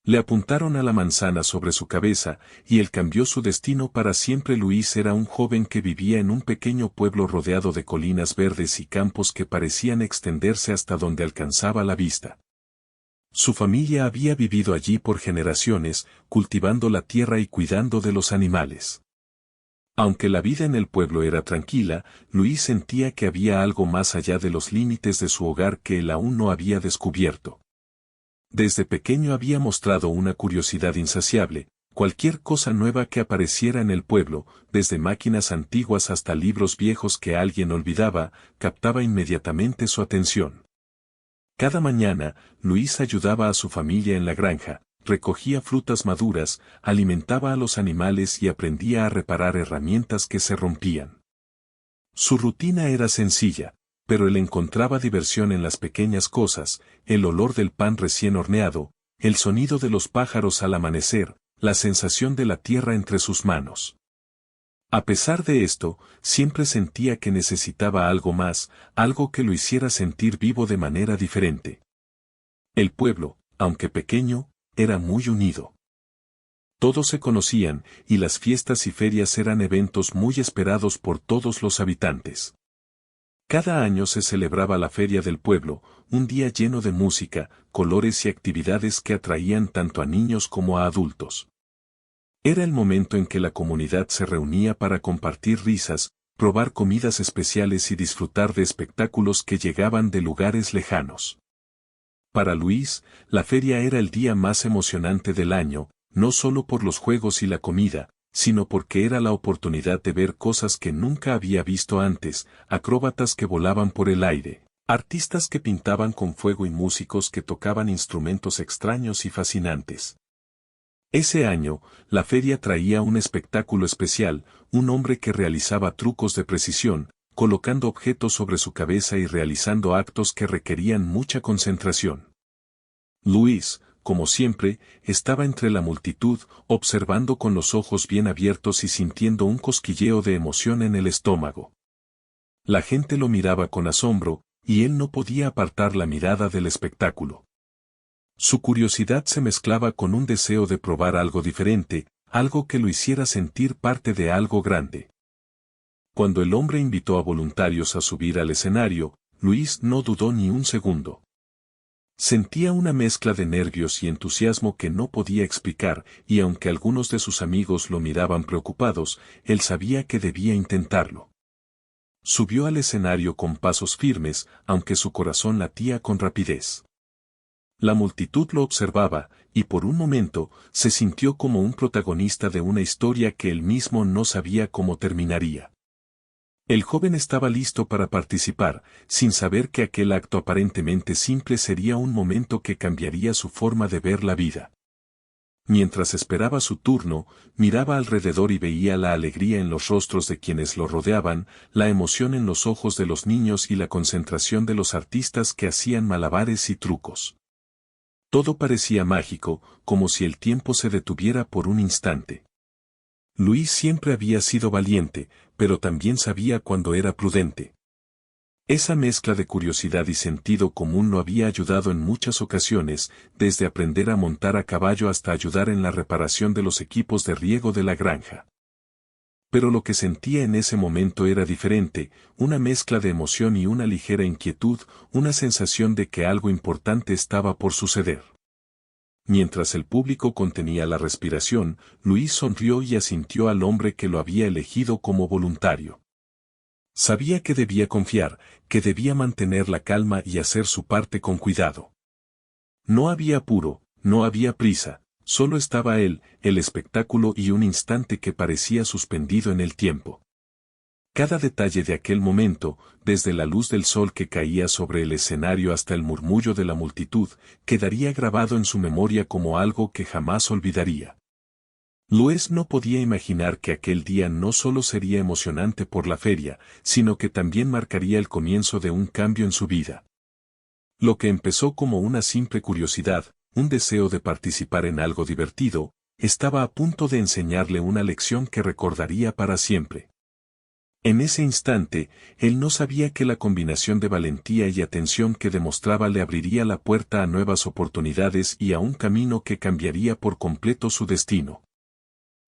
Le apuntaron a la manzana sobre su cabeza, y él cambió su destino para siempre. Luis era un joven que vivía en un pequeño pueblo rodeado de colinas verdes y campos que parecían extenderse hasta donde alcanzaba la vista. Su familia había vivido allí por generaciones, cultivando la tierra y cuidando de los animales. Aunque la vida en el pueblo era tranquila, Luis sentía que había algo más allá de los límites de su hogar que él aún no había descubierto. Desde pequeño había mostrado una curiosidad insaciable, cualquier cosa nueva que apareciera en el pueblo, desde máquinas antiguas hasta libros viejos que alguien olvidaba, captaba inmediatamente su atención. Cada mañana, Luis ayudaba a su familia en la granja, recogía frutas maduras, alimentaba a los animales y aprendía a reparar herramientas que se rompían. Su rutina era sencilla, pero él encontraba diversión en las pequeñas cosas: el olor del pan recién horneado, el sonido de los pájaros al amanecer, la sensación de la tierra entre sus manos. A pesar de esto, siempre sentía que necesitaba algo más, algo que lo hiciera sentir vivo de manera diferente. El pueblo, aunque pequeño, era muy unido. Todos se conocían, y las fiestas y ferias eran eventos muy esperados por todos los habitantes. Cada año se celebraba la feria del pueblo, un día lleno de música, colores y actividades que atraían tanto a niños como a adultos. Era el momento en que la comunidad se reunía para compartir risas, probar comidas especiales y disfrutar de espectáculos que llegaban de lugares lejanos. Para Luis, la feria era el día más emocionante del año, no solo por los juegos y la comida, sino porque era la oportunidad de ver cosas que nunca había visto antes: acróbatas que volaban por el aire, artistas que pintaban con fuego y músicos que tocaban instrumentos extraños y fascinantes. Ese año, la feria traía un espectáculo especial: un hombre que realizaba trucos de precisión, colocando objetos sobre su cabeza y realizando actos que requerían mucha concentración. Luis, como siempre, estaba entre la multitud, observando con los ojos bien abiertos y sintiendo un cosquilleo de emoción en el estómago. La gente lo miraba con asombro, y él no podía apartar la mirada del espectáculo. Su curiosidad se mezclaba con un deseo de probar algo diferente, algo que lo hiciera sentir parte de algo grande. Cuando el hombre invitó a voluntarios a subir al escenario, Luis no dudó ni un segundo. Sentía una mezcla de nervios y entusiasmo que no podía explicar, y aunque algunos de sus amigos lo miraban preocupados, él sabía que debía intentarlo. Subió al escenario con pasos firmes, aunque su corazón latía con rapidez. La multitud lo observaba, y por un momento, se sintió como un protagonista de una historia que él mismo no sabía cómo terminaría. El joven estaba listo para participar, sin saber que aquel acto aparentemente simple sería un momento que cambiaría su forma de ver la vida. Mientras esperaba su turno, miraba alrededor y veía la alegría en los rostros de quienes lo rodeaban, la emoción en los ojos de los niños y la concentración de los artistas que hacían malabares y trucos. Todo parecía mágico, como si el tiempo se detuviera por un instante. Luis siempre había sido valiente, pero también sabía cuando era prudente. Esa mezcla de curiosidad y sentido común lo había ayudado en muchas ocasiones, desde aprender a montar a caballo hasta ayudar en la reparación de los equipos de riego de la granja. Pero lo que sentía en ese momento era diferente: una mezcla de emoción y una ligera inquietud, una sensación de que algo importante estaba por suceder. Mientras el público contenía la respiración, Luis sonrió y asintió al hombre que lo había elegido como voluntario. Sabía que debía confiar, que debía mantener la calma y hacer su parte con cuidado. No había apuro, no había prisa, solo estaba él, el espectáculo y un instante que parecía suspendido en el tiempo. Cada detalle de aquel momento, desde la luz del sol que caía sobre el escenario hasta el murmullo de la multitud, quedaría grabado en su memoria como algo que jamás olvidaría. Luis no podía imaginar que aquel día no solo sería emocionante por la feria, sino que también marcaría el comienzo de un cambio en su vida. Lo que empezó como una simple curiosidad, un deseo de participar en algo divertido, estaba a punto de enseñarle una lección que recordaría para siempre. En ese instante, él no sabía que la combinación de valentía y atención que demostraba le abriría la puerta a nuevas oportunidades y a un camino que cambiaría por completo su destino.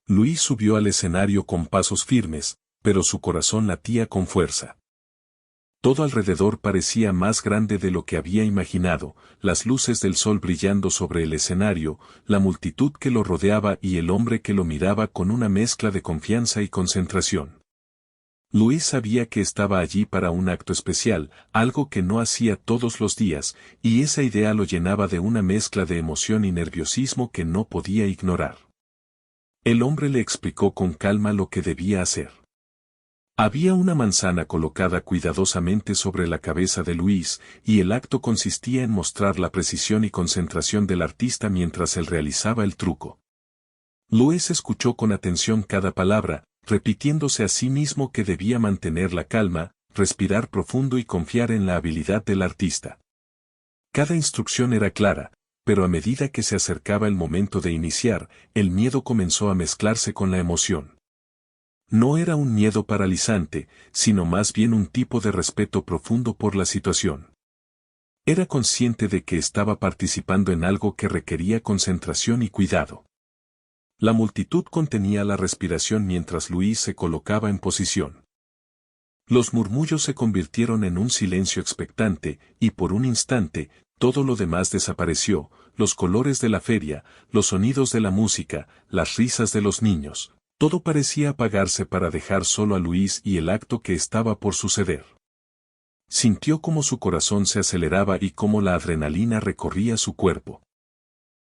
Luis subió al escenario con pasos firmes, pero su corazón latía con fuerza. Todo alrededor parecía más grande de lo que había imaginado, las luces del sol brillando sobre el escenario, la multitud que lo rodeaba y el hombre que lo miraba con una mezcla de confianza y concentración. Luis sabía que estaba allí para un acto especial, algo que no hacía todos los días, y esa idea lo llenaba de una mezcla de emoción y nerviosismo que no podía ignorar. El hombre le explicó con calma lo que debía hacer. Había una manzana colocada cuidadosamente sobre la cabeza de Luis, y el acto consistía en mostrar la precisión y concentración del artista mientras él realizaba el truco. Luis escuchó con atención cada palabra, repitiéndose a sí mismo que debía mantener la calma, respirar profundo y confiar en la habilidad del artista. Cada instrucción era clara, pero a medida que se acercaba el momento de iniciar, el miedo comenzó a mezclarse con la emoción. No era un miedo paralizante, sino más bien un tipo de respeto profundo por la situación. Era consciente de que estaba participando en algo que requería concentración y cuidado. La multitud contenía la respiración mientras Luis se colocaba en posición. Los murmullos se convirtieron en un silencio expectante, y por un instante, todo lo demás desapareció, los colores de la feria, los sonidos de la música, las risas de los niños, todo parecía apagarse para dejar solo a Luis y el acto que estaba por suceder. Sintió cómo su corazón se aceleraba y cómo la adrenalina recorría su cuerpo.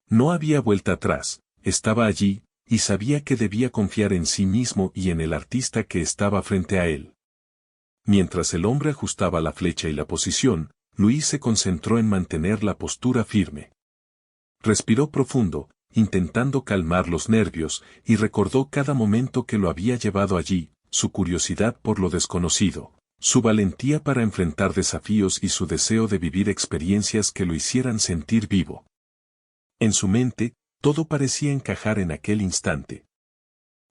No había vuelta atrás. Estaba allí, y sabía que debía confiar en sí mismo y en el artista que estaba frente a él. Mientras el hombre ajustaba la flecha y la posición, Luis se concentró en mantener la postura firme. Respiró profundo, intentando calmar los nervios, y recordó cada momento que lo había llevado allí, su curiosidad por lo desconocido, su valentía para enfrentar desafíos y su deseo de vivir experiencias que lo hicieran sentir vivo. En su mente, todo parecía encajar en aquel instante.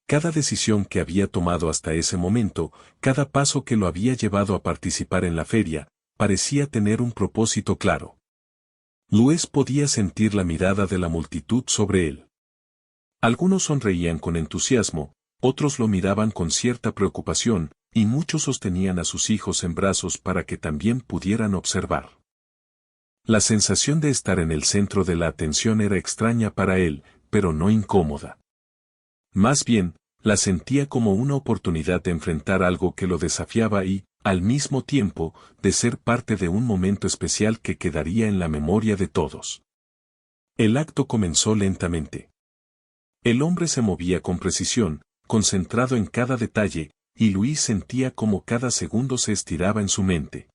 Cada decisión que había tomado hasta ese momento, cada paso que lo había llevado a participar en la feria, parecía tener un propósito claro. Luis podía sentir la mirada de la multitud sobre él. Algunos sonreían con entusiasmo, otros lo miraban con cierta preocupación, y muchos sostenían a sus hijos en brazos para que también pudieran observar. La sensación de estar en el centro de la atención era extraña para él, pero no incómoda. Más bien, la sentía como una oportunidad de enfrentar algo que lo desafiaba y, al mismo tiempo, de ser parte de un momento especial que quedaría en la memoria de todos. El acto comenzó lentamente. El hombre se movía con precisión, concentrado en cada detalle, y Luis sentía como cada segundo se estiraba en su mente.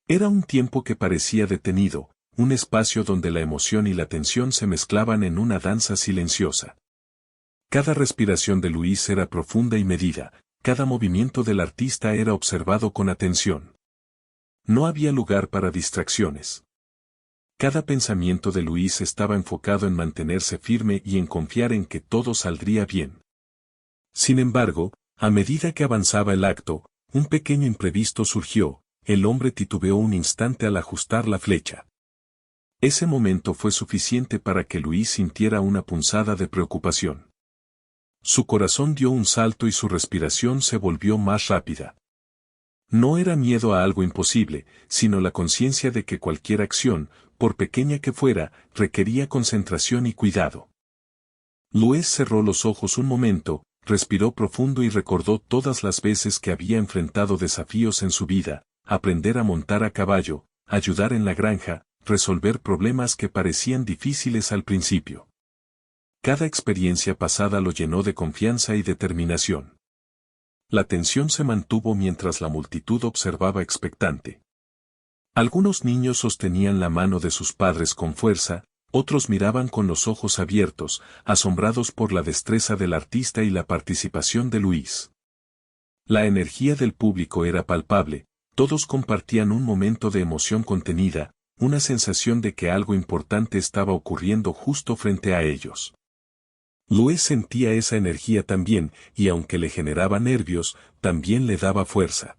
Era un tiempo que parecía detenido, un espacio donde la emoción y la tensión se mezclaban en una danza silenciosa. Cada respiración de Luis era profunda y medida, cada movimiento del artista era observado con atención. No había lugar para distracciones. Cada pensamiento de Luis estaba enfocado en mantenerse firme y en confiar en que todo saldría bien. Sin embargo, a medida que avanzaba el acto, un pequeño imprevisto surgió. El hombre titubeó un instante al ajustar la flecha. Ese momento fue suficiente para que Luis sintiera una punzada de preocupación. Su corazón dio un salto y su respiración se volvió más rápida. No era miedo a algo imposible, sino la conciencia de que cualquier acción, por pequeña que fuera, requería concentración y cuidado. Luis cerró los ojos un momento, respiró profundo y recordó todas las veces que había enfrentado desafíos en su vida. Aprender a montar a caballo, ayudar en la granja, resolver problemas que parecían difíciles al principio. Cada experiencia pasada lo llenó de confianza y determinación. La tensión se mantuvo mientras la multitud observaba expectante. Algunos niños sostenían la mano de sus padres con fuerza, otros miraban con los ojos abiertos, asombrados por la destreza del artista y la participación de Luis. La energía del público era palpable. Todos compartían un momento de emoción contenida, una sensación de que algo importante estaba ocurriendo justo frente a ellos. Luis sentía esa energía también, y aunque le generaba nervios, también le daba fuerza.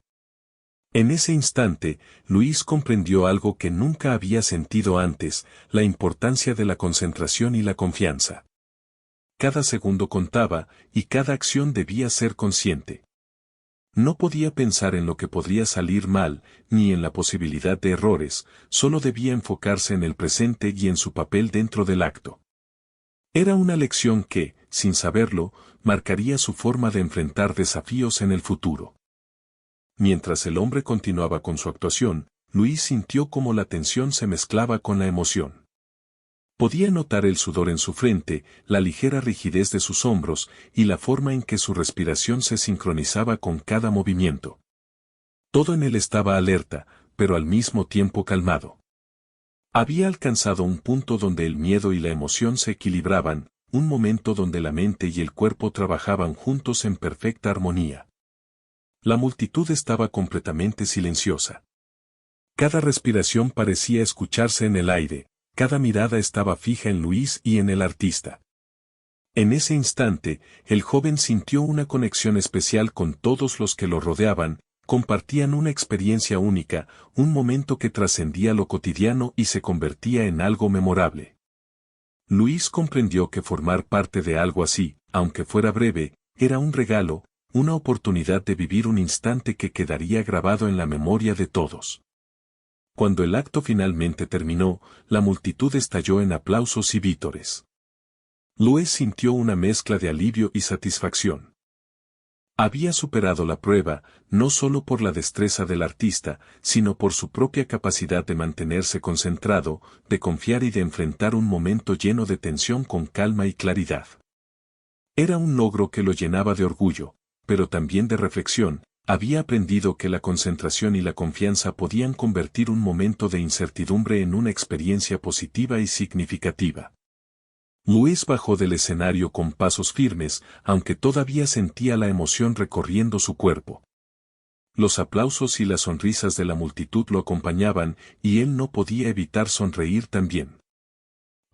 En ese instante, Luis comprendió algo que nunca había sentido antes, la importancia de la concentración y la confianza. Cada segundo contaba, y cada acción debía ser consciente. No podía pensar en lo que podría salir mal, ni en la posibilidad de errores, solo debía enfocarse en el presente y en su papel dentro del acto. Era una lección que, sin saberlo, marcaría su forma de enfrentar desafíos en el futuro. Mientras el hombre continuaba con su actuación, Luis sintió cómo la tensión se mezclaba con la emoción. Podía notar el sudor en su frente, la ligera rigidez de sus hombros y la forma en que su respiración se sincronizaba con cada movimiento. Todo en él estaba alerta, pero al mismo tiempo calmado. Había alcanzado un punto donde el miedo y la emoción se equilibraban, un momento donde la mente y el cuerpo trabajaban juntos en perfecta armonía. La multitud estaba completamente silenciosa. Cada respiración parecía escucharse en el aire, cada mirada estaba fija en Luis y en el artista. En ese instante, el joven sintió una conexión especial con todos los que lo rodeaban, compartían una experiencia única, un momento que trascendía lo cotidiano y se convertía en algo memorable. Luis comprendió que formar parte de algo así, aunque fuera breve, era un regalo, una oportunidad de vivir un instante que quedaría grabado en la memoria de todos. Cuando el acto finalmente terminó, la multitud estalló en aplausos y vítores. Luis sintió una mezcla de alivio y satisfacción. Había superado la prueba, no solo por la destreza del artista, sino por su propia capacidad de mantenerse concentrado, de confiar y de enfrentar un momento lleno de tensión con calma y claridad. Era un logro que lo llenaba de orgullo, pero también de reflexión. Había aprendido que la concentración y la confianza podían convertir un momento de incertidumbre en una experiencia positiva y significativa. Luis bajó del escenario con pasos firmes, aunque todavía sentía la emoción recorriendo su cuerpo. Los aplausos y las sonrisas de la multitud lo acompañaban, y él no podía evitar sonreír también.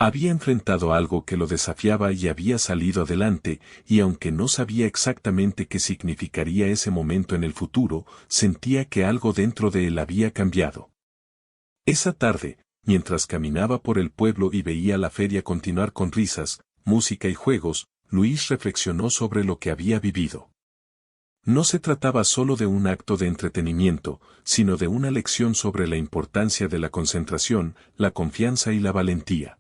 Había enfrentado algo que lo desafiaba y había salido adelante, y aunque no sabía exactamente qué significaría ese momento en el futuro, sentía que algo dentro de él había cambiado. Esa tarde, mientras caminaba por el pueblo y veía la feria continuar con risas, música y juegos, Luis reflexionó sobre lo que había vivido. No se trataba solo de un acto de entretenimiento, sino de una lección sobre la importancia de la concentración, la confianza y la valentía.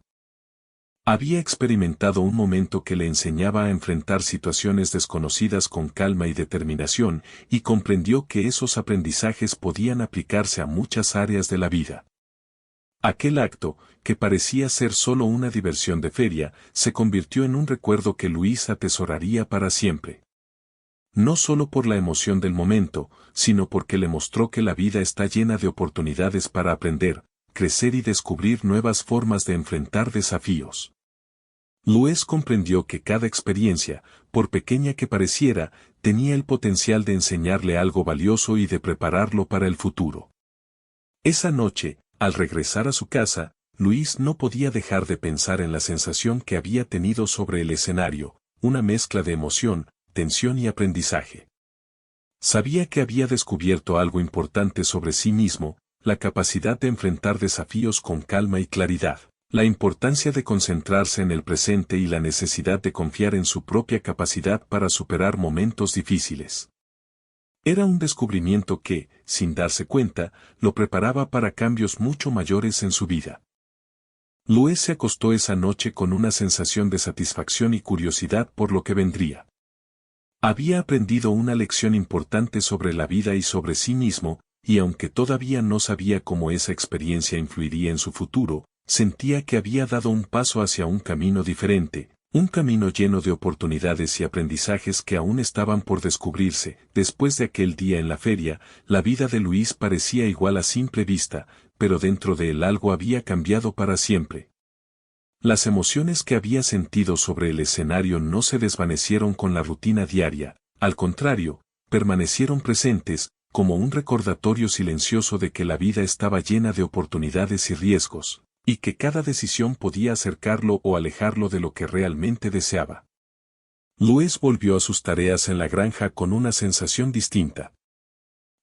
Había experimentado un momento que le enseñaba a enfrentar situaciones desconocidas con calma y determinación, y comprendió que esos aprendizajes podían aplicarse a muchas áreas de la vida. Aquel acto, que parecía ser solo una diversión de feria, se convirtió en un recuerdo que Luis atesoraría para siempre. No solo por la emoción del momento, sino porque le mostró que la vida está llena de oportunidades para aprender, crecer y descubrir nuevas formas de enfrentar desafíos. Luis comprendió que cada experiencia, por pequeña que pareciera, tenía el potencial de enseñarle algo valioso y de prepararlo para el futuro. Esa noche, al regresar a su casa, Luis no podía dejar de pensar en la sensación que había tenido sobre el escenario, una mezcla de emoción, tensión y aprendizaje. Sabía que había descubierto algo importante sobre sí mismo, la capacidad de enfrentar desafíos con calma y claridad, la importancia de concentrarse en el presente y la necesidad de confiar en su propia capacidad para superar momentos difíciles. Era un descubrimiento que, sin darse cuenta, lo preparaba para cambios mucho mayores en su vida. Luis se acostó esa noche con una sensación de satisfacción y curiosidad por lo que vendría. Había aprendido una lección importante sobre la vida y sobre sí mismo, y aunque todavía no sabía cómo esa experiencia influiría en su futuro, sentía que había dado un paso hacia un camino diferente, un camino lleno de oportunidades y aprendizajes que aún estaban por descubrirse. Después de aquel día en la feria, la vida de Luis parecía igual a simple vista, pero dentro de él algo había cambiado para siempre. Las emociones que había sentido sobre el escenario no se desvanecieron con la rutina diaria, al contrario, permanecieron presentes, como un recordatorio silencioso de que la vida estaba llena de oportunidades y riesgos, y que cada decisión podía acercarlo o alejarlo de lo que realmente deseaba. Luis volvió a sus tareas en la granja con una sensación distinta.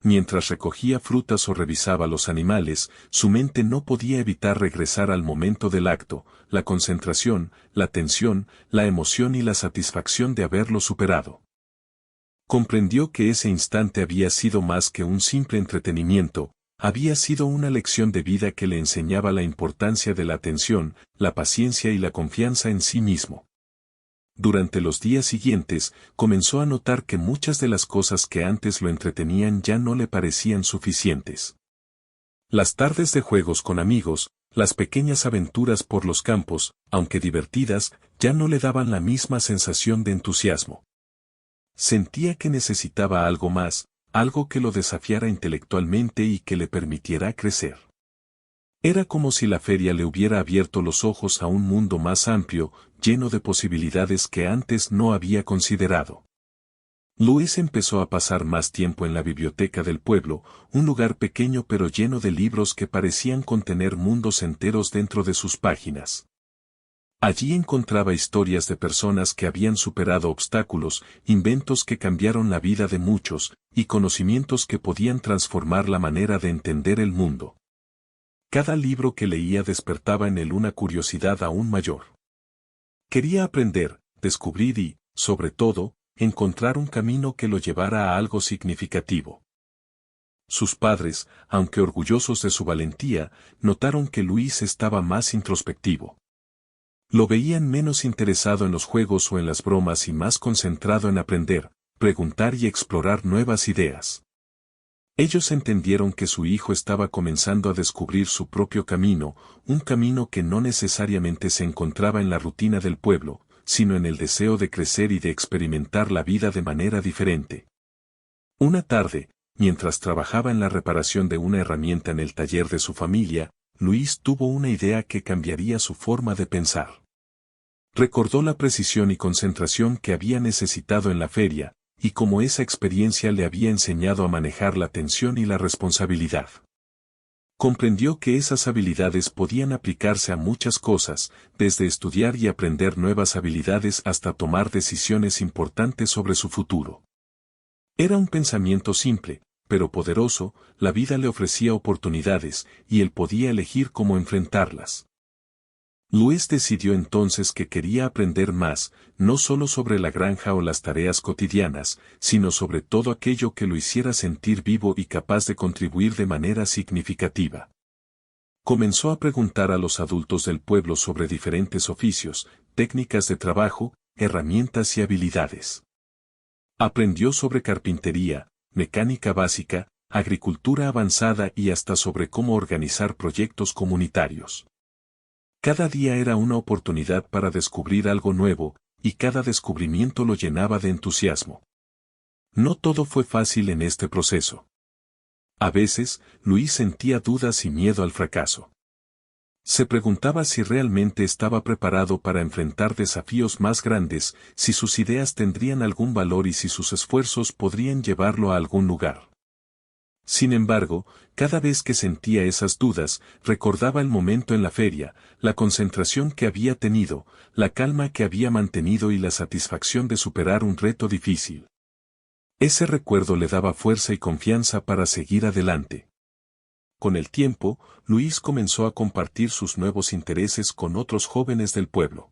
Mientras recogía frutas o revisaba los animales, su mente no podía evitar regresar al momento del acto, la concentración, la tensión, la emoción y la satisfacción de haberlo superado. Comprendió que ese instante había sido más que un simple entretenimiento, había sido una lección de vida que le enseñaba la importancia de la atención, la paciencia y la confianza en sí mismo. Durante los días siguientes, comenzó a notar que muchas de las cosas que antes lo entretenían ya no le parecían suficientes. Las tardes de juegos con amigos, las pequeñas aventuras por los campos, aunque divertidas, ya no le daban la misma sensación de entusiasmo. Sentía que necesitaba algo más, algo que lo desafiara intelectualmente y que le permitiera crecer. Era como si la feria le hubiera abierto los ojos a un mundo más amplio, lleno de posibilidades que antes no había considerado. Luis empezó a pasar más tiempo en la biblioteca del pueblo, un lugar pequeño pero lleno de libros que parecían contener mundos enteros dentro de sus páginas. Allí encontraba historias de personas que habían superado obstáculos, inventos que cambiaron la vida de muchos, y conocimientos que podían transformar la manera de entender el mundo. Cada libro que leía despertaba en él una curiosidad aún mayor. Quería aprender, descubrir y, sobre todo, encontrar un camino que lo llevara a algo significativo. Sus padres, aunque orgullosos de su valentía, notaron que Luis estaba más introspectivo. Lo veían menos interesado en los juegos o en las bromas y más concentrado en aprender, preguntar y explorar nuevas ideas. Ellos entendieron que su hijo estaba comenzando a descubrir su propio camino, un camino que no necesariamente se encontraba en la rutina del pueblo, sino en el deseo de crecer y de experimentar la vida de manera diferente. Una tarde, mientras trabajaba en la reparación de una herramienta en el taller de su familia, Luis tuvo una idea que cambiaría su forma de pensar. Recordó la precisión y concentración que había necesitado en la feria, y cómo esa experiencia le había enseñado a manejar la tensión y la responsabilidad. Comprendió que esas habilidades podían aplicarse a muchas cosas, desde estudiar y aprender nuevas habilidades hasta tomar decisiones importantes sobre su futuro. Era un pensamiento simple, pero poderoso, la vida le ofrecía oportunidades, y él podía elegir cómo enfrentarlas. Luis decidió entonces que quería aprender más, no solo sobre la granja o las tareas cotidianas, sino sobre todo aquello que lo hiciera sentir vivo y capaz de contribuir de manera significativa. Comenzó a preguntar a los adultos del pueblo sobre diferentes oficios, técnicas de trabajo, herramientas y habilidades. Aprendió sobre carpintería, mecánica básica, agricultura avanzada y hasta sobre cómo organizar proyectos comunitarios. Cada día era una oportunidad para descubrir algo nuevo, y cada descubrimiento lo llenaba de entusiasmo. No todo fue fácil en este proceso. A veces, Luis sentía dudas y miedo al fracaso. Se preguntaba si realmente estaba preparado para enfrentar desafíos más grandes, si sus ideas tendrían algún valor y si sus esfuerzos podrían llevarlo a algún lugar. Sin embargo, cada vez que sentía esas dudas, recordaba el momento en la feria, la concentración que había tenido, la calma que había mantenido y la satisfacción de superar un reto difícil. Ese recuerdo le daba fuerza y confianza para seguir adelante. Con el tiempo, Luis comenzó a compartir sus nuevos intereses con otros jóvenes del pueblo.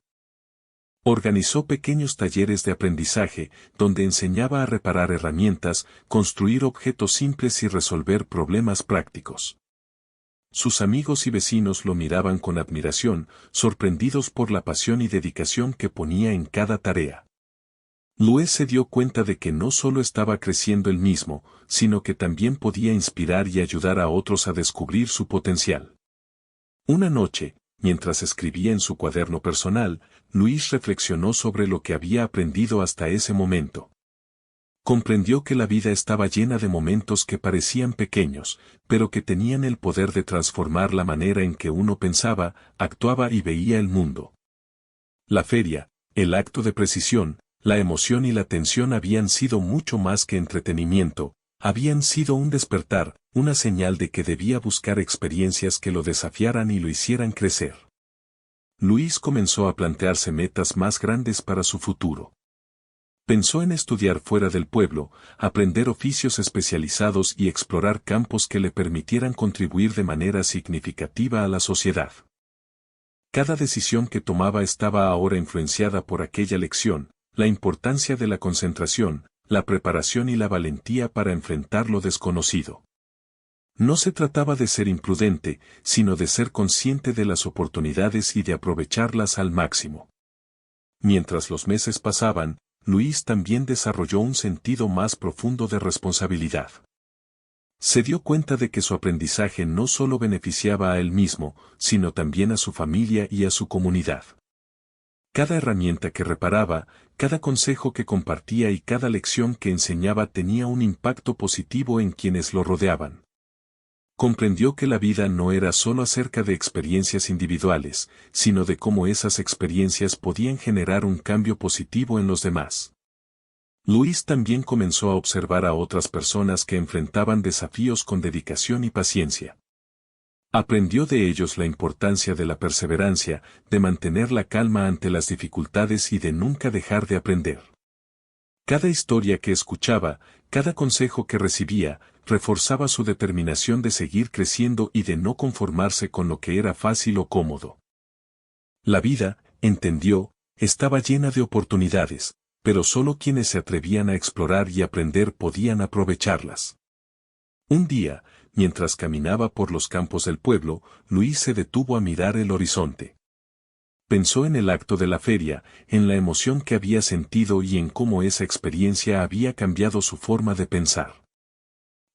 Organizó pequeños talleres de aprendizaje, donde enseñaba a reparar herramientas, construir objetos simples y resolver problemas prácticos. Sus amigos y vecinos lo miraban con admiración, sorprendidos por la pasión y dedicación que ponía en cada tarea. Luis se dio cuenta de que no solo estaba creciendo él mismo, sino que también podía inspirar y ayudar a otros a descubrir su potencial. Una noche, mientras escribía en su cuaderno personal, Luis reflexionó sobre lo que había aprendido hasta ese momento. Comprendió que la vida estaba llena de momentos que parecían pequeños, pero que tenían el poder de transformar la manera en que uno pensaba, actuaba y veía el mundo. La feria, el acto de precisión, la emoción y la tensión habían sido mucho más que entretenimiento, habían sido un despertar, una señal de que debía buscar experiencias que lo desafiaran y lo hicieran crecer. Luis comenzó a plantearse metas más grandes para su futuro. Pensó en estudiar fuera del pueblo, aprender oficios especializados y explorar campos que le permitieran contribuir de manera significativa a la sociedad. Cada decisión que tomaba estaba ahora influenciada por aquella lección, la importancia de la concentración, la preparación y la valentía para enfrentar lo desconocido. No se trataba de ser imprudente, sino de ser consciente de las oportunidades y de aprovecharlas al máximo. Mientras los meses pasaban, Luis también desarrolló un sentido más profundo de responsabilidad. Se dio cuenta de que su aprendizaje no solo beneficiaba a él mismo, sino también a su familia y a su comunidad. Cada herramienta que reparaba, cada consejo que compartía y cada lección que enseñaba tenía un impacto positivo en quienes lo rodeaban. Comprendió que la vida no era solo acerca de experiencias individuales, sino de cómo esas experiencias podían generar un cambio positivo en los demás. Luis también comenzó a observar a otras personas que enfrentaban desafíos con dedicación y paciencia. Aprendió de ellos la importancia de la perseverancia, de mantener la calma ante las dificultades y de nunca dejar de aprender. Cada historia que escuchaba, cada consejo que recibía, reforzaba su determinación de seguir creciendo y de no conformarse con lo que era fácil o cómodo. La vida, entendió, estaba llena de oportunidades, pero solo quienes se atrevían a explorar y aprender podían aprovecharlas. Un día, mientras caminaba por los campos del pueblo, Luis se detuvo a mirar el horizonte. Pensó en el acto de la feria, en la emoción que había sentido y en cómo esa experiencia había cambiado su forma de pensar.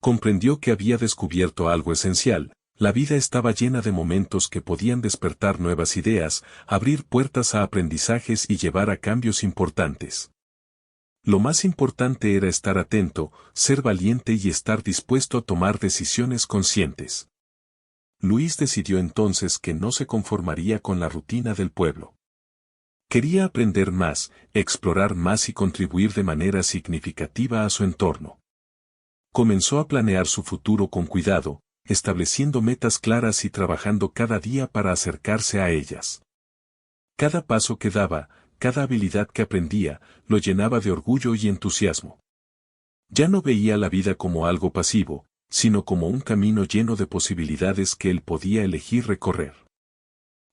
Comprendió que había descubierto algo esencial: la vida estaba llena de momentos que podían despertar nuevas ideas, abrir puertas a aprendizajes y llevar a cambios importantes. Lo más importante era estar atento, ser valiente y estar dispuesto a tomar decisiones conscientes. Luis decidió entonces que no se conformaría con la rutina del pueblo. Quería aprender más, explorar más y contribuir de manera significativa a su entorno. Comenzó a planear su futuro con cuidado, estableciendo metas claras y trabajando cada día para acercarse a ellas. Cada paso que daba, cada habilidad que aprendía, lo llenaba de orgullo y entusiasmo. Ya no veía la vida como algo pasivo, sino como un camino lleno de posibilidades que él podía elegir recorrer.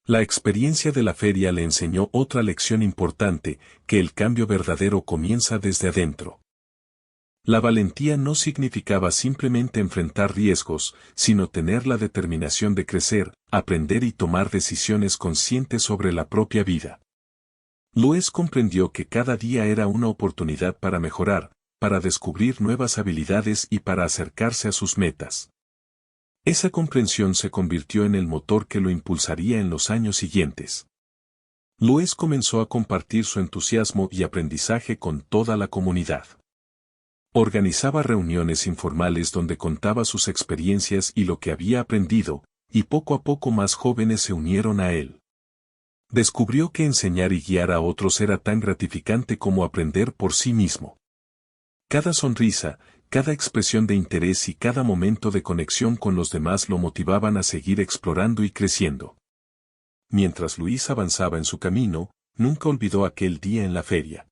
La experiencia de la feria le enseñó otra lección importante: que el cambio verdadero comienza desde adentro. La valentía no significaba simplemente enfrentar riesgos, sino tener la determinación de crecer, aprender y tomar decisiones conscientes sobre la propia vida. Luis comprendió que cada día era una oportunidad para mejorar, para descubrir nuevas habilidades y para acercarse a sus metas. Esa comprensión se convirtió en el motor que lo impulsaría en los años siguientes. Luis comenzó a compartir su entusiasmo y aprendizaje con toda la comunidad. Organizaba reuniones informales donde contaba sus experiencias y lo que había aprendido, y poco a poco más jóvenes se unieron a él. Descubrió que enseñar y guiar a otros era tan gratificante como aprender por sí mismo. Cada sonrisa, cada expresión de interés y cada momento de conexión con los demás lo motivaban a seguir explorando y creciendo. Mientras Luis avanzaba en su camino, nunca olvidó aquel día en la feria.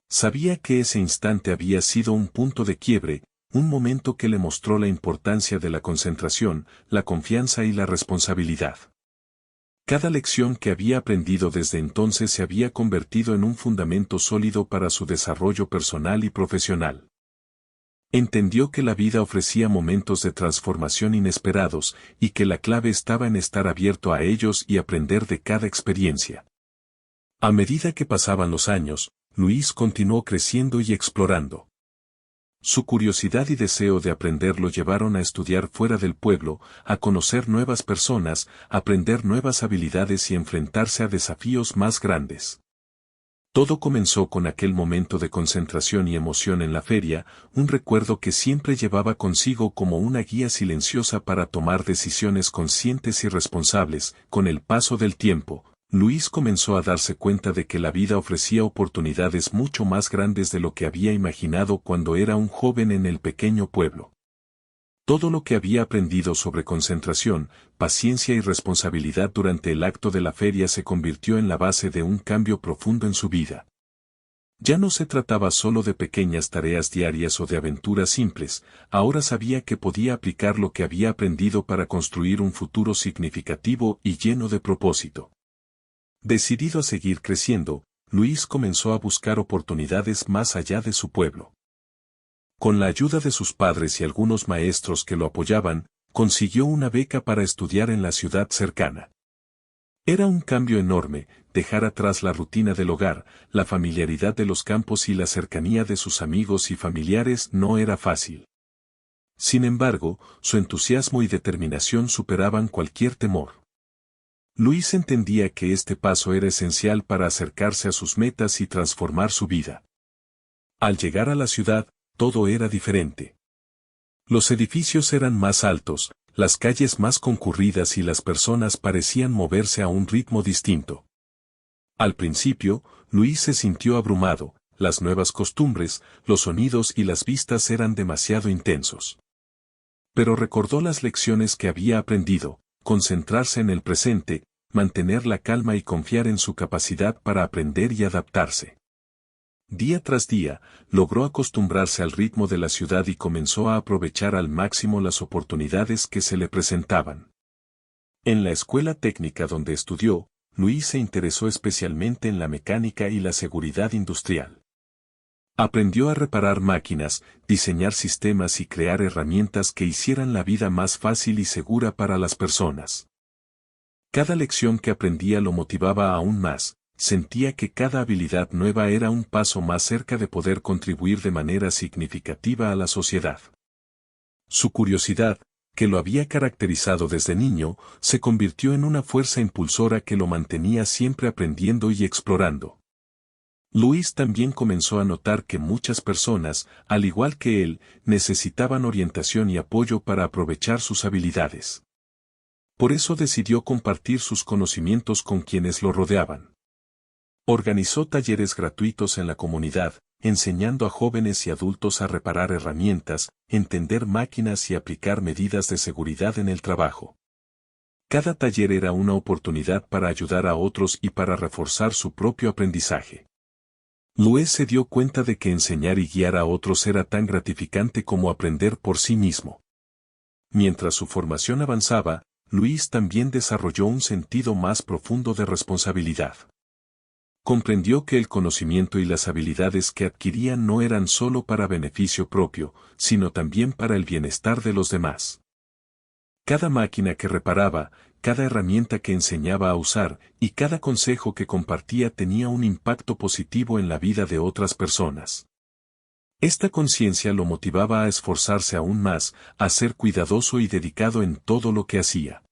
Sabía que ese instante había sido un punto de quiebre, un momento que le mostró la importancia de la concentración, la confianza y la responsabilidad. Cada lección que había aprendido desde entonces se había convertido en un fundamento sólido para su desarrollo personal y profesional. Entendió que la vida ofrecía momentos de transformación inesperados y que la clave estaba en estar abierto a ellos y aprender de cada experiencia. A medida que pasaban los años, Luis continuó creciendo y explorando. Su curiosidad y deseo de aprender lo llevaron a estudiar fuera del pueblo, a conocer nuevas personas, aprender nuevas habilidades y enfrentarse a desafíos más grandes. Todo comenzó con aquel momento de concentración y emoción en la feria, un recuerdo que siempre llevaba consigo como una guía silenciosa para tomar decisiones conscientes y responsables. Con el paso del tiempo, Luis comenzó a darse cuenta de que la vida ofrecía oportunidades mucho más grandes de lo que había imaginado cuando era un joven en el pequeño pueblo. Todo lo que había aprendido sobre concentración, paciencia y responsabilidad durante el acto de la feria se convirtió en la base de un cambio profundo en su vida. Ya no se trataba solo de pequeñas tareas diarias o de aventuras simples, ahora sabía que podía aplicar lo que había aprendido para construir un futuro significativo y lleno de propósito. Decidido a seguir creciendo, Luis comenzó a buscar oportunidades más allá de su pueblo. Con la ayuda de sus padres y algunos maestros que lo apoyaban, consiguió una beca para estudiar en la ciudad cercana. Era un cambio enorme, dejar atrás la rutina del hogar, la familiaridad de los campos y la cercanía de sus amigos y familiares no era fácil. Sin embargo, su entusiasmo y determinación superaban cualquier temor. Luis entendía que este paso era esencial para acercarse a sus metas y transformar su vida. Al llegar a la ciudad, todo era diferente. Los edificios eran más altos, las calles más concurridas y las personas parecían moverse a un ritmo distinto. Al principio, Luis se sintió abrumado, las nuevas costumbres, los sonidos y las vistas eran demasiado intensos. Pero recordó las lecciones que había aprendido, concentrarse en el presente, mantener la calma y confiar en su capacidad para aprender y adaptarse. Día tras día, logró acostumbrarse al ritmo de la ciudad y comenzó a aprovechar al máximo las oportunidades que se le presentaban. En la escuela técnica donde estudió, Luis se interesó especialmente en la mecánica y la seguridad industrial. Aprendió a reparar máquinas, diseñar sistemas y crear herramientas que hicieran la vida más fácil y segura para las personas. Cada lección que aprendía lo motivaba aún más, sentía que cada habilidad nueva era un paso más cerca de poder contribuir de manera significativa a la sociedad. Su curiosidad, que lo había caracterizado desde niño, se convirtió en una fuerza impulsora que lo mantenía siempre aprendiendo y explorando. Luis también comenzó a notar que muchas personas, al igual que él, necesitaban orientación y apoyo para aprovechar sus habilidades. Por eso decidió compartir sus conocimientos con quienes lo rodeaban. Organizó talleres gratuitos en la comunidad, enseñando a jóvenes y adultos a reparar herramientas, entender máquinas y aplicar medidas de seguridad en el trabajo. Cada taller era una oportunidad para ayudar a otros y para reforzar su propio aprendizaje. Luis se dio cuenta de que enseñar y guiar a otros era tan gratificante como aprender por sí mismo. Mientras su formación avanzaba, Luis también desarrolló un sentido más profundo de responsabilidad. Comprendió que el conocimiento y las habilidades que adquiría no eran solo para beneficio propio, sino también para el bienestar de los demás. Cada máquina que reparaba, cada herramienta que enseñaba a usar y cada consejo que compartía tenía un impacto positivo en la vida de otras personas. Esta conciencia lo motivaba a esforzarse aún más, a ser cuidadoso y dedicado en todo lo que hacía.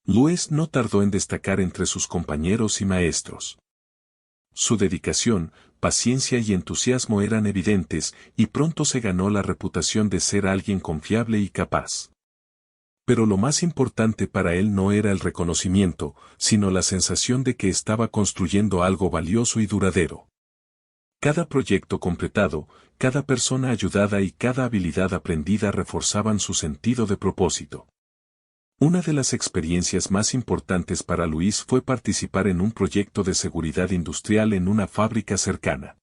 Luis no tardó en destacar entre sus compañeros y maestros. Su dedicación, paciencia y entusiasmo eran evidentes, y pronto se ganó la reputación de ser alguien confiable y capaz. Pero lo más importante para él no era el reconocimiento, sino la sensación de que estaba construyendo algo valioso y duradero. Cada proyecto completado, cada persona ayudada y cada habilidad aprendida reforzaban su sentido de propósito. Una de las experiencias más importantes para Luis fue participar en un proyecto de seguridad industrial en una fábrica cercana.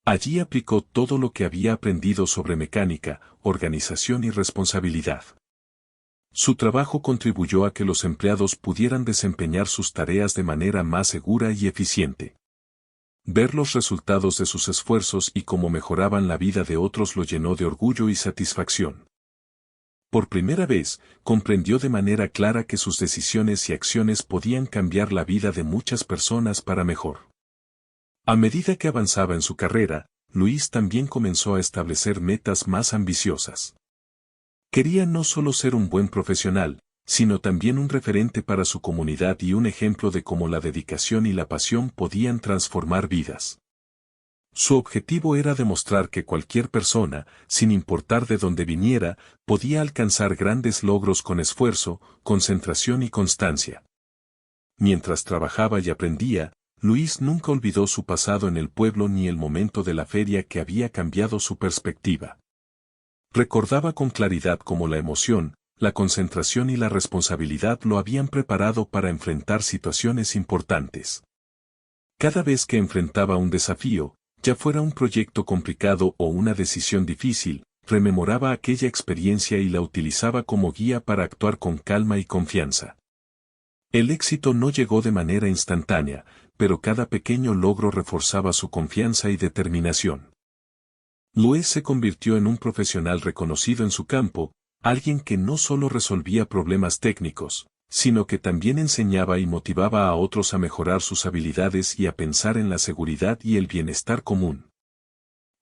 Allí aplicó todo lo que había aprendido sobre mecánica, organización y responsabilidad. Su trabajo contribuyó a que los empleados pudieran desempeñar sus tareas de manera más segura y eficiente. Ver los resultados de sus esfuerzos y cómo mejoraban la vida de otros lo llenó de orgullo y satisfacción. Por primera vez, comprendió de manera clara que sus decisiones y acciones podían cambiar la vida de muchas personas para mejor. A medida que avanzaba en su carrera, Luis también comenzó a establecer metas más ambiciosas. Quería no solo ser un buen profesional, sino también un referente para su comunidad y un ejemplo de cómo la dedicación y la pasión podían transformar vidas. Su objetivo era demostrar que cualquier persona, sin importar de dónde viniera, podía alcanzar grandes logros con esfuerzo, concentración y constancia. Mientras trabajaba y aprendía, Luis nunca olvidó su pasado en el pueblo ni el momento de la feria que había cambiado su perspectiva. Recordaba con claridad cómo la emoción, la concentración y la responsabilidad lo habían preparado para enfrentar situaciones importantes. Cada vez que enfrentaba un desafío, Ya fuera un proyecto complicado o una decisión difícil, rememoraba aquella experiencia y la utilizaba como guía para actuar con calma y confianza. El éxito no llegó de manera instantánea, pero cada pequeño logro reforzaba su confianza y determinación. Luis se convirtió en un profesional reconocido en su campo, alguien que no solo resolvía problemas técnicos, sino que también enseñaba y motivaba a otros a mejorar sus habilidades y a pensar en la seguridad y el bienestar común.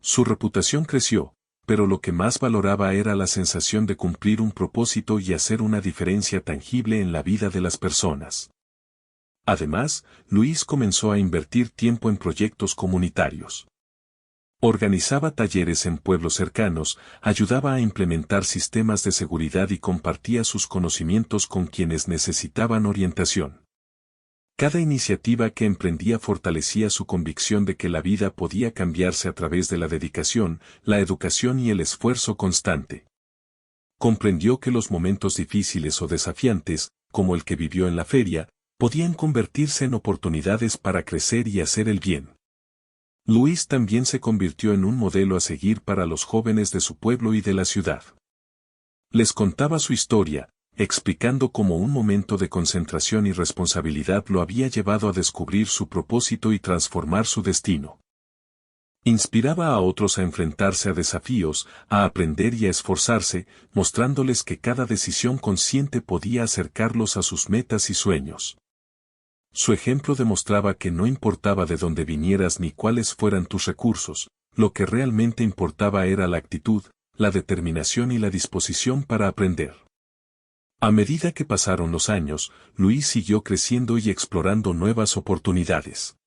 Su reputación creció, pero lo que más valoraba era la sensación de cumplir un propósito y hacer una diferencia tangible en la vida de las personas. Además, Luis comenzó a invertir tiempo en proyectos comunitarios. Organizaba talleres en pueblos cercanos, ayudaba a implementar sistemas de seguridad y compartía sus conocimientos con quienes necesitaban orientación. Cada iniciativa que emprendía fortalecía su convicción de que la vida podía cambiarse a través de la dedicación, la educación y el esfuerzo constante. Comprendió que los momentos difíciles o desafiantes, como el que vivió en la feria, podían convertirse en oportunidades para crecer y hacer el bien. Luis también se convirtió en un modelo a seguir para los jóvenes de su pueblo y de la ciudad. Les contaba su historia, explicando cómo un momento de concentración y responsabilidad lo había llevado a descubrir su propósito y transformar su destino. Inspiraba a otros a enfrentarse a desafíos, a aprender y a esforzarse, mostrándoles que cada decisión consciente podía acercarlos a sus metas y sueños. Su ejemplo demostraba que no importaba de dónde vinieras ni cuáles fueran tus recursos, lo que realmente importaba era la actitud, la determinación y la disposición para aprender. A medida que pasaron los años, Luis siguió creciendo y explorando nuevas oportunidades.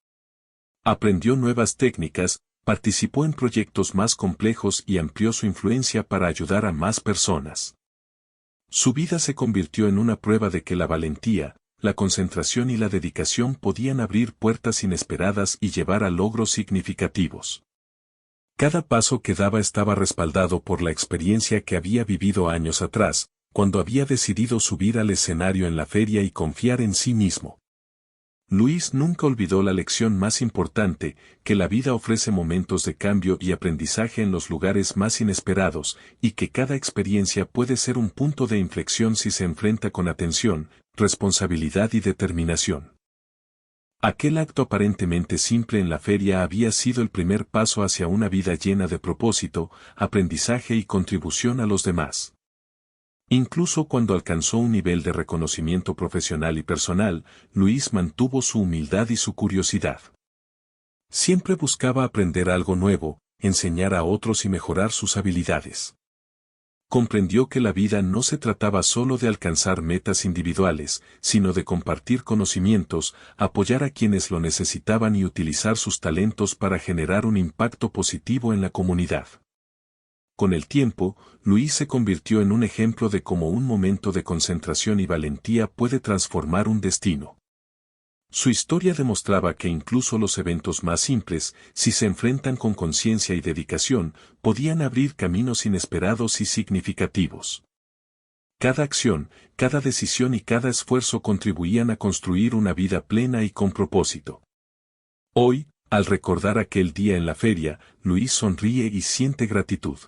Aprendió nuevas técnicas, participó en proyectos más complejos y amplió su influencia para ayudar a más personas. Su vida se convirtió en una prueba de que la valentía, la concentración y la dedicación podían abrir puertas inesperadas y llevar a logros significativos. Cada paso que daba estaba respaldado por la experiencia que había vivido años atrás, cuando había decidido subir al escenario en la feria y confiar en sí mismo. Luis nunca olvidó la lección más importante, que la vida ofrece momentos de cambio y aprendizaje en los lugares más inesperados, y que cada experiencia puede ser un punto de inflexión si se enfrenta con atención, responsabilidad y determinación. Aquel acto aparentemente simple en la feria había sido el primer paso hacia una vida llena de propósito, aprendizaje y contribución a los demás. Incluso cuando alcanzó un nivel de reconocimiento profesional y personal, Luis mantuvo su humildad y su curiosidad. Siempre buscaba aprender algo nuevo, enseñar a otros y mejorar sus habilidades. Comprendió que la vida no se trataba solo de alcanzar metas individuales, sino de compartir conocimientos, apoyar a quienes lo necesitaban y utilizar sus talentos para generar un impacto positivo en la comunidad. Con el tiempo, Luis se convirtió en un ejemplo de cómo un momento de concentración y valentía puede transformar un destino. Su historia demostraba que incluso los eventos más simples, si se enfrentan con conciencia y dedicación, podían abrir caminos inesperados y significativos. Cada acción, cada decisión y cada esfuerzo contribuían a construir una vida plena y con propósito. Hoy, al recordar aquel día en la feria, Luis sonríe y siente gratitud.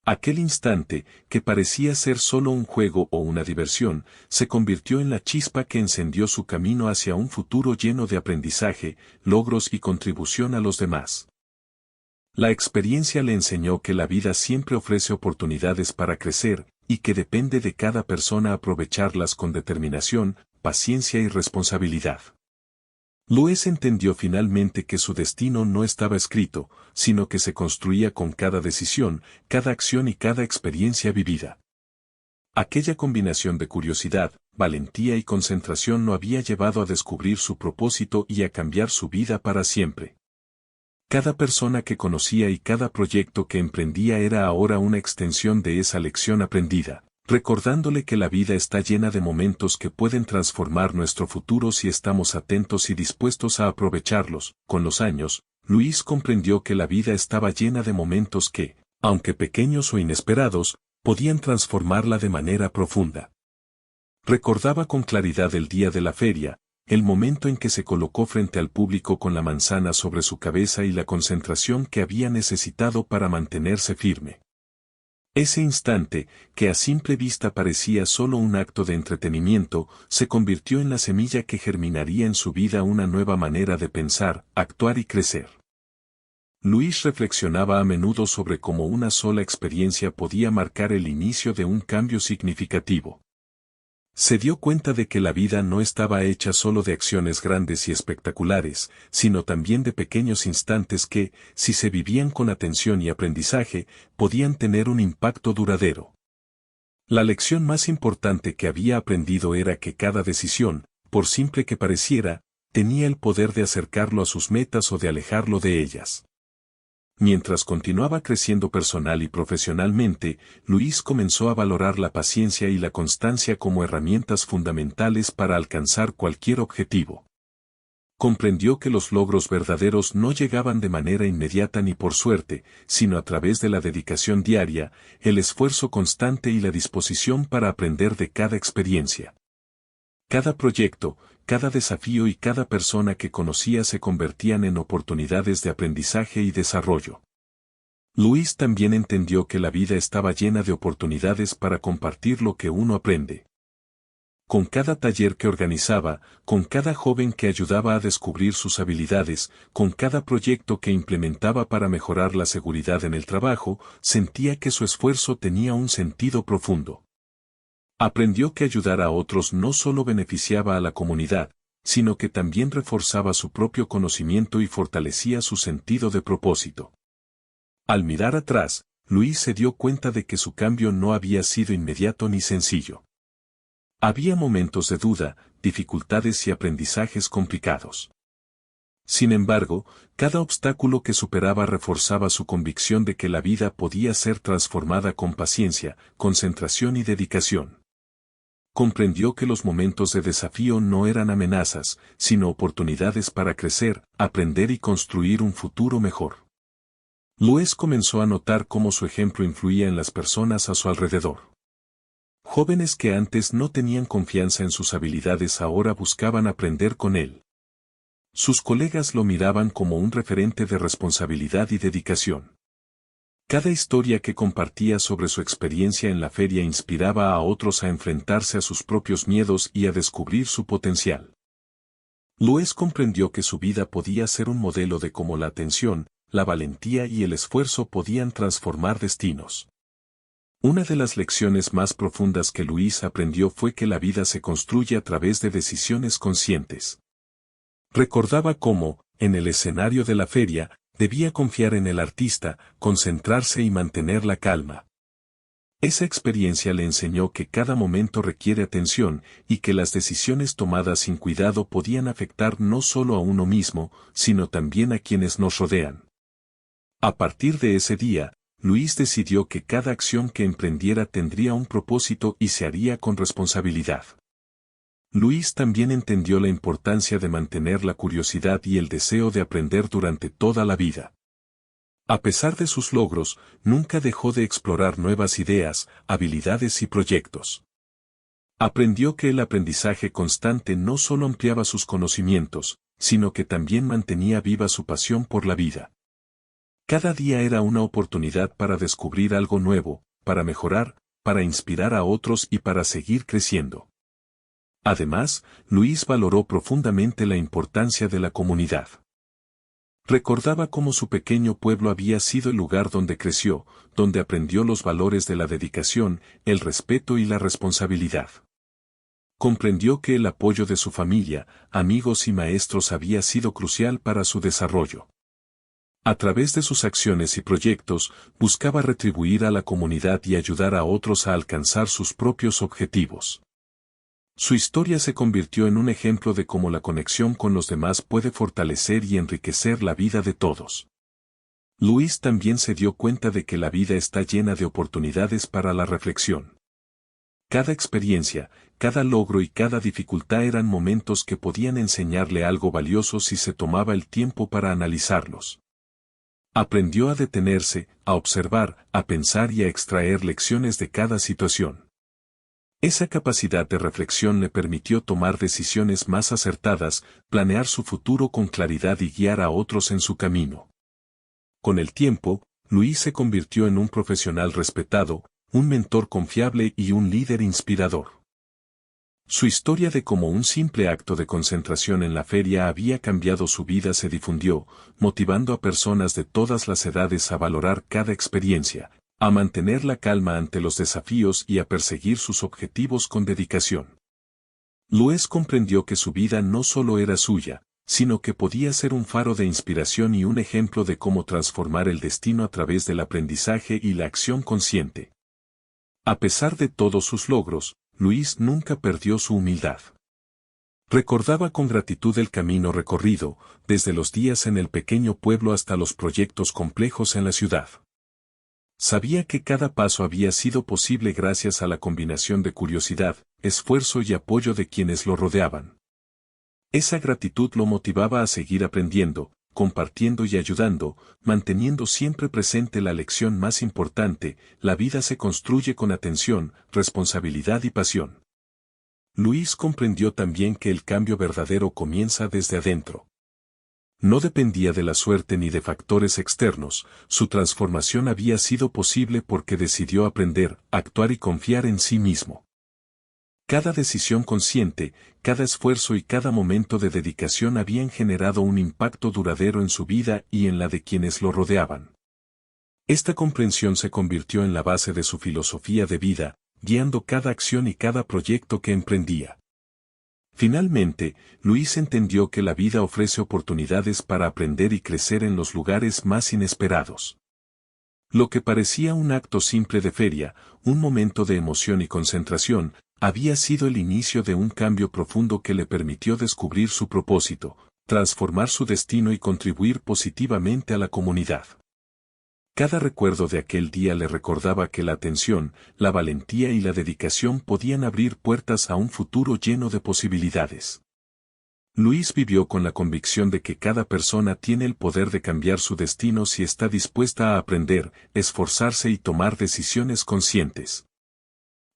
Aquel instante, que parecía ser solo un juego o una diversión, se convirtió en la chispa que encendió su camino hacia un futuro lleno de aprendizaje, logros y contribución a los demás. La experiencia le enseñó que la vida siempre ofrece oportunidades para crecer, y que depende de cada persona aprovecharlas con determinación, paciencia y responsabilidad. Luis entendió finalmente que su destino no estaba escrito, sino que se construía con cada decisión, cada acción y cada experiencia vivida. Aquella combinación de curiosidad, valentía y concentración lo había llevado a descubrir su propósito y a cambiar su vida para siempre. Cada persona que conocía y cada proyecto que emprendía era ahora una extensión de esa lección aprendida, recordándole que la vida está llena de momentos que pueden transformar nuestro futuro si estamos atentos y dispuestos a aprovecharlos. Con los años, Luis comprendió que la vida estaba llena de momentos que, aunque pequeños o inesperados, podían transformarla de manera profunda. Recordaba con claridad el día de la feria, el momento en que se colocó frente al público con la manzana sobre su cabeza y la concentración que había necesitado para mantenerse firme. Ese instante, que a simple vista parecía solo un acto de entretenimiento, se convirtió en la semilla que germinaría en su vida una nueva manera de pensar, actuar y crecer. Luis reflexionaba a menudo sobre cómo una sola experiencia podía marcar el inicio de un cambio significativo. Se dio cuenta de que la vida no estaba hecha solo de acciones grandes y espectaculares, sino también de pequeños instantes que, si se vivían con atención y aprendizaje, podían tener un impacto duradero. La lección más importante que había aprendido era que cada decisión, por simple que pareciera, tenía el poder de acercarlo a sus metas o de alejarlo de ellas. Mientras continuaba creciendo personal y profesionalmente, Luis comenzó a valorar la paciencia y la constancia como herramientas fundamentales para alcanzar cualquier objetivo. Comprendió que los logros verdaderos no llegaban de manera inmediata ni por suerte, sino a través de la dedicación diaria, el esfuerzo constante y la disposición para aprender de cada experiencia. Cada proyecto, cada desafío y cada persona que conocía se convertían en oportunidades de aprendizaje y desarrollo. Luis también entendió que la vida estaba llena de oportunidades para compartir lo que uno aprende. Con cada taller que organizaba, con cada joven que ayudaba a descubrir sus habilidades, con cada proyecto que implementaba para mejorar la seguridad en el trabajo, sentía que su esfuerzo tenía un sentido profundo. Aprendió que ayudar a otros no solo beneficiaba a la comunidad, sino que también reforzaba su propio conocimiento y fortalecía su sentido de propósito. Al mirar atrás, Luis se dio cuenta de que su cambio no había sido inmediato ni sencillo. Había momentos de duda, dificultades y aprendizajes complicados. Sin embargo, cada obstáculo que superaba reforzaba su convicción de que la vida podía ser transformada con paciencia, concentración y dedicación. Comprendió que los momentos de desafío no eran amenazas, sino oportunidades para crecer, aprender y construir un futuro mejor. Luis comenzó a notar cómo su ejemplo influía en las personas a su alrededor. Jóvenes que antes no tenían confianza en sus habilidades ahora buscaban aprender con él. Sus colegas lo miraban como un referente de responsabilidad y dedicación. Cada historia que compartía sobre su experiencia en la feria inspiraba a otros a enfrentarse a sus propios miedos y a descubrir su potencial. Luis comprendió que su vida podía ser un modelo de cómo la atención, la valentía y el esfuerzo podían transformar destinos. Una de las lecciones más profundas que Luis aprendió fue que la vida se construye a través de decisiones conscientes. Recordaba cómo, en el escenario de la feria, debía confiar en el artista, concentrarse y mantener la calma. Esa experiencia le enseñó que cada momento requiere atención y que las decisiones tomadas sin cuidado podían afectar no solo a uno mismo, sino también a quienes nos rodean. A partir de ese día, Luis decidió que cada acción que emprendiera tendría un propósito y se haría con responsabilidad. Luis también entendió la importancia de mantener la curiosidad y el deseo de aprender durante toda la vida. A pesar de sus logros, nunca dejó de explorar nuevas ideas, habilidades y proyectos. Aprendió que el aprendizaje constante no solo ampliaba sus conocimientos, sino que también mantenía viva su pasión por la vida. Cada día era una oportunidad para descubrir algo nuevo, para mejorar, para inspirar a otros y para seguir creciendo. Además, Luis valoró profundamente la importancia de la comunidad. Recordaba cómo su pequeño pueblo había sido el lugar donde creció, donde aprendió los valores de la dedicación, el respeto y la responsabilidad. Comprendió que el apoyo de su familia, amigos y maestros había sido crucial para su desarrollo. A través de sus acciones y proyectos, buscaba retribuir a la comunidad y ayudar a otros a alcanzar sus propios objetivos. Su historia se convirtió en un ejemplo de cómo la conexión con los demás puede fortalecer y enriquecer la vida de todos. Luis también se dio cuenta de que la vida está llena de oportunidades para la reflexión. Cada experiencia, cada logro y cada dificultad eran momentos que podían enseñarle algo valioso si se tomaba el tiempo para analizarlos. Aprendió a detenerse, a observar, a pensar y a extraer lecciones de cada situación. Esa capacidad de reflexión le permitió tomar decisiones más acertadas, planear su futuro con claridad y guiar a otros en su camino. Con el tiempo, Luis se convirtió en un profesional respetado, un mentor confiable y un líder inspirador. Su historia de cómo un simple acto de concentración en la feria había cambiado su vida se difundió, motivando a personas de todas las edades a valorar cada experiencia, a mantener la calma ante los desafíos y a perseguir sus objetivos con dedicación. Luis comprendió que su vida no solo era suya, sino que podía ser un faro de inspiración y un ejemplo de cómo transformar el destino a través del aprendizaje y la acción consciente. A pesar de todos sus logros, Luis nunca perdió su humildad. Recordaba con gratitud el camino recorrido, desde los días en el pequeño pueblo hasta los proyectos complejos en la ciudad. Sabía que cada paso había sido posible gracias a la combinación de curiosidad, esfuerzo y apoyo de quienes lo rodeaban. Esa gratitud lo motivaba a seguir aprendiendo, compartiendo y ayudando, manteniendo siempre presente la lección más importante: la vida se construye con atención, responsabilidad y pasión. Luis comprendió también que el cambio verdadero comienza desde adentro. No dependía de la suerte ni de factores externos, su transformación había sido posible porque decidió aprender, actuar y confiar en sí mismo. Cada decisión consciente, cada esfuerzo y cada momento de dedicación habían generado un impacto duradero en su vida y en la de quienes lo rodeaban. Esta comprensión se convirtió en la base de su filosofía de vida, guiando cada acción y cada proyecto que emprendía. Finalmente, Luis entendió que la vida ofrece oportunidades para aprender y crecer en los lugares más inesperados. Lo que parecía un acto simple de feria, un momento de emoción y concentración, había sido el inicio de un cambio profundo que le permitió descubrir su propósito, transformar su destino y contribuir positivamente a la comunidad. Cada recuerdo de aquel día le recordaba que la atención, la valentía y la dedicación podían abrir puertas a un futuro lleno de posibilidades. Luis vivió con la convicción de que cada persona tiene el poder de cambiar su destino si está dispuesta a aprender, esforzarse y tomar decisiones conscientes.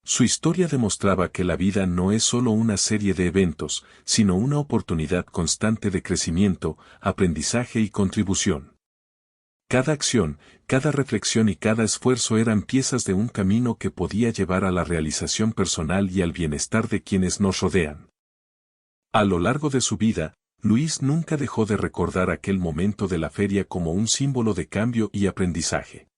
Su historia demostraba que la vida no es solo una serie de eventos, sino una oportunidad constante de crecimiento, aprendizaje y contribución. Cada acción, cada reflexión y cada esfuerzo eran piezas de un camino que podía llevar a la realización personal y al bienestar de quienes nos rodean. A lo largo de su vida, Luis nunca dejó de recordar aquel momento de la feria como un símbolo de cambio y aprendizaje.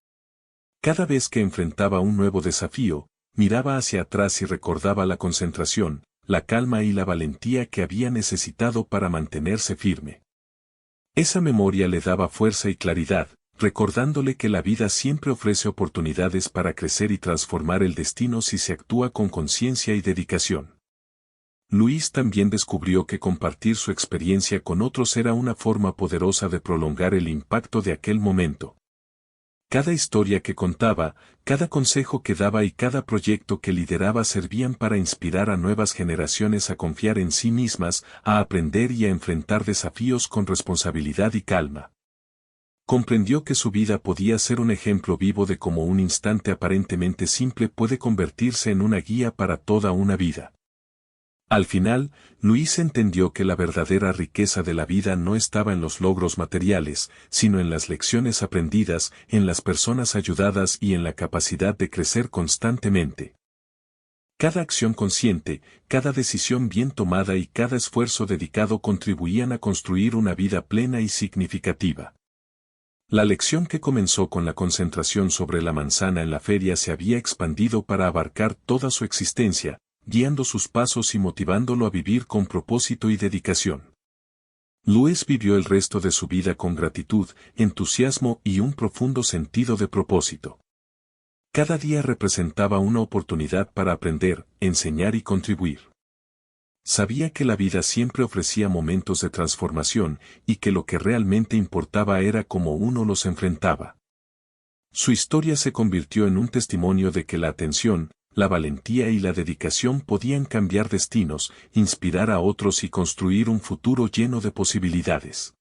Cada vez que enfrentaba un nuevo desafío, miraba hacia atrás y recordaba la concentración, la calma y la valentía que había necesitado para mantenerse firme. Esa memoria le daba fuerza y claridad, recordándole que la vida siempre ofrece oportunidades para crecer y transformar el destino si se actúa con conciencia y dedicación. Luis también descubrió que compartir su experiencia con otros era una forma poderosa de prolongar el impacto de aquel momento. Cada historia que contaba, cada consejo que daba y cada proyecto que lideraba servían para inspirar a nuevas generaciones a confiar en sí mismas, a aprender y a enfrentar desafíos con responsabilidad y calma. Comprendió que su vida podía ser un ejemplo vivo de cómo un instante aparentemente simple puede convertirse en una guía para toda una vida. Al final, Luis entendió que la verdadera riqueza de la vida no estaba en los logros materiales, sino en las lecciones aprendidas, en las personas ayudadas y en la capacidad de crecer constantemente. Cada acción consciente, cada decisión bien tomada y cada esfuerzo dedicado contribuían a construir una vida plena y significativa. La lección que comenzó con la concentración sobre la manzana en la feria se había expandido para abarcar toda su existencia, guiando sus pasos y motivándolo a vivir con propósito y dedicación. Luis vivió el resto de su vida con gratitud, entusiasmo y un profundo sentido de propósito. Cada día representaba una oportunidad para aprender, enseñar y contribuir. Sabía que la vida siempre ofrecía momentos de transformación y que lo que realmente importaba era cómo uno los enfrentaba. Su historia se convirtió en un testimonio de que la atención, la valentía y la dedicación podían cambiar destinos, inspirar a otros y construir un futuro lleno de posibilidades.